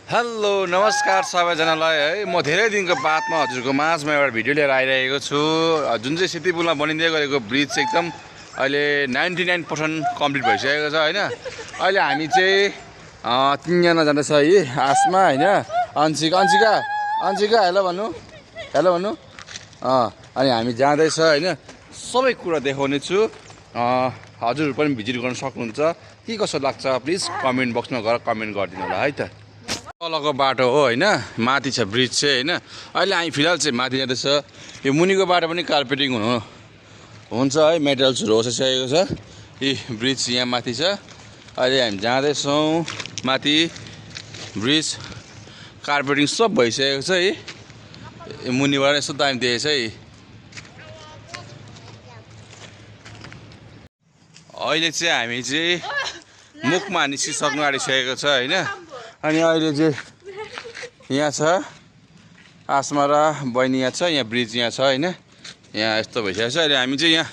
Hello नमस्कार सबैजनालाई है म धेरै दिनको बादमा हजुरको माझमा एउटा भिडियो लिएर आइरहेको छु। जुन चाहिँ सेती पुलमा बनिँदै गरेको ब्रिज चाहिँ एकदम अहिले 99% कम्प्लिट भइसकेको छ हैन। अहिले हामी चाहिँ तीनजना जाँदैछ है आसमा हैन। अन्सिका हेलो भन्नु अनि हामी जाँदैछ हैन। सबै कुरा देखाउने छु। हजुरहरू पनि भिजिट गर्न सक्नुहुन्छ। के कसो लाग्छ प्लिज कमेन्ट बक्समा गएर कमेन्ट गरिदिनु होला है त। तलको बाटो हो हैन, माथि छ ब्रिज चाहिँ हैन। अहिले हामी फिलहाल चाहिँ माथि जाँदैछ। यो मुनिको बाटो पनि कार्पेटिङ हुन्छ है, मेटेरियल्सहरू होसिसकेको छ। यी ब्रिज यहाँ माथि छ। अहिले हामी जाँदैछौँ माथि। ब्रिज कार्पेटिङ सब भइसकेको छ है। मुनिबाट यस्तो दामी देखेको छ है। अहिले चाहिँ हामी चाहिँ मुखमा निस्किसक्नु आँटिसकेको छ हैन। अनि अहिले चाहिँ यहाँ छ आसमा र बहिनी यहाँ छ, यहाँ ब्रिज यहाँ छ हैन। यहाँ यस्तो भइसकेको छ। अहिले हामी चाहिँ यहाँ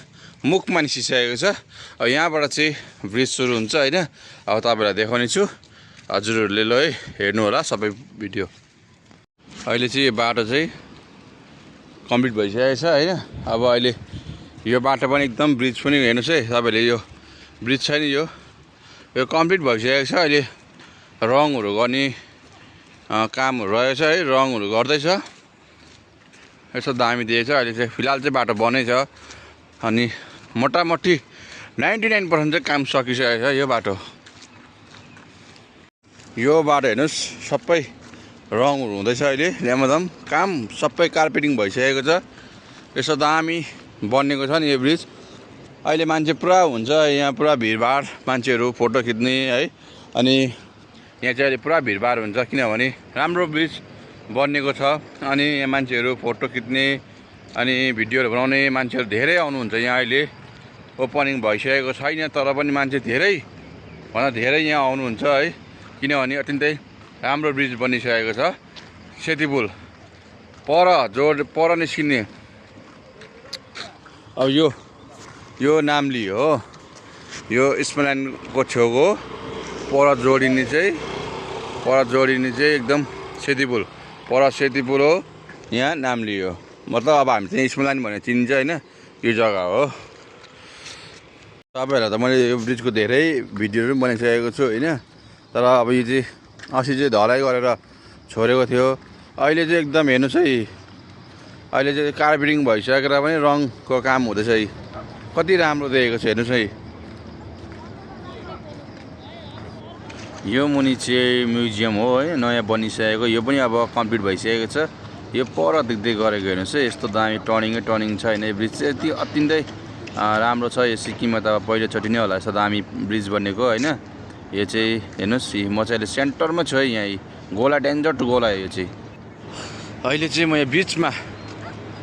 मुखमा निस्किसकेको छ। अब यहाँबाट चाहिँ ब्रिज सुरु हुन्छ हैन। अब तपाईँलाई देखाउने छु, हजुरहरूले ल है हेर्नु होला सबै भिडियो। अहिले चाहिँ यो बाटो चाहिँ कम्प्लिट भइसकेको छ हैन। अब अहिले यो बाटो पनि एकदम ब्रिज पनि हेर्नुहोस् है तपाईँले। यो ब्रिज छ नि, यो कम्प्लिट भइसकेको छ। अहिले रङहरू गर्ने कामहरू रहेछ है, रङहरू गर्दैछ। यस्तो दामी दिएछ। अहिले चाहिँ फिलहाल चाहिँ बाटो बनै छ। अनि मोटामोटी 99% चाहिँ काम सकिसकेको छ यो बाटो। यो बाटो हेर्नुहोस् सबै रङहरू हुँदैछ अहिले ल्यामदाम। काम सबै कार्पेटिङ भइसकेको छ। यस्तो दामी बनेको छ नि यो ब्रिज। अहिले मान्छे पुरा हुन्छ यहाँ, पुरा भिडभाड, मान्छेहरू फोटो खिच्ने है। अनि यहाँ चाहिँ अहिले पुरा भिडभाड हुन्छ किनभने राम्रो ब्रिज बनिएको छ। अनि यहाँ मान्छेहरू फोटो खिच्ने अनि भिडियोहरू बनाउने मान्छेहरू धेरै आउनुहुन्छ यहाँ। अहिले ओपनिङ भइसकेको छैन तर पनि मान्छे धेरैभन्दा धेरै यहाँ आउनुहुन्छ है। किनभने अत्यन्तै राम्रो ब्रिज बनिसकेको छ। सेती पुल पर निस्किने। अब यो नाम्ली हो, यो स्मल्यानको छेउको पर जोडिने चाहिँ एकदम सेती पुल, पर सेती पुल हो। यहाँ नाम्ली हो, मतलब अब हामी चाहिँ स्मल्यान भनेर चिनिन्छ होइन। यो जग्गा हो। तपाईँहरूलाई त मैले यो ब्रिजको धेरै भिडियोहरू पनि बनाइसकेको छु होइन। तर अब यो चाहिँ अस्ति चाहिँ ढलाइ गरेर छोडेको थियो। अहिले चाहिँ एकदम हेर्नुहोस् है, अहिले चाहिँ कार्पेटिङ भइसकेर पनि रङको काम हुँदैछ है। कति राम्रो देखेको छ हेर्नुहोस् है। यो मुनि चाहिँ म्युजियम हो है, नयाँ बनिसकेको। यो पनि अब कम्प्लिट भइसकेको छ। यो पर देख्दै गरेको हेर्नुहोस् है, यस्तो दामी टर्निङ छ होइन। यो ब्रिज चाहिँ यति अत्यन्तै राम्रो छ। यो सिक्किममा त अब पहिलोचोटि नै होला यस्तो दामी ब्रिज बनेको होइन। यो चाहिँ हेर्नुहोस्, म चाहिँ अहिले सेन्टरमा छु है। यहाँ गोला, डेन्जर टु गोला यो चाहिँ। अहिले चाहिँ म यहाँ बिचमा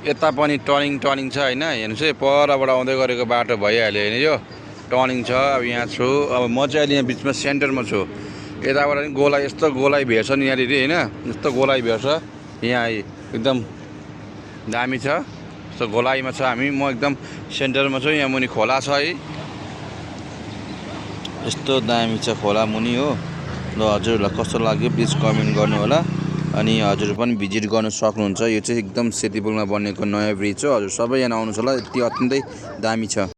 यता पनि टर्निङ छ होइन। हेर्नुहोस् है, परबाट आउँदै गरेको बाटो भइहाल्यो होइन। यो टर्निङ छ। अब यहाँ छु, अब म चाहिँ अहिले यहाँ बिचमा सेन्टरमा छु। यताबाट पनि गोला, यस्तो गोलाइ भेट्छ नि यहाँनिर होइन। यस्तो गोलाइ भेट्छ यहाँ एकदम दामी छ। यस्तो गोलाइमा छ हामी। म एकदम सेन्टरमा छु। यहाँ मुनि खोला छ है, यस्तो दामी छ खोला मुनि हो। ल हजुरहरूलाई कस्तो लाग्यो प्लिज कमेन्ट गर्नु होला। अनि हजुर पनि भिजिट गर्नु सक्नुहुन्छ। यो चाहिँ एकदम सेती पुलमा बनेको नयाँ ब्रिज हो। हजुर सबैजना आउनुहोस् होला, यति अत्यन्तै दामी छ।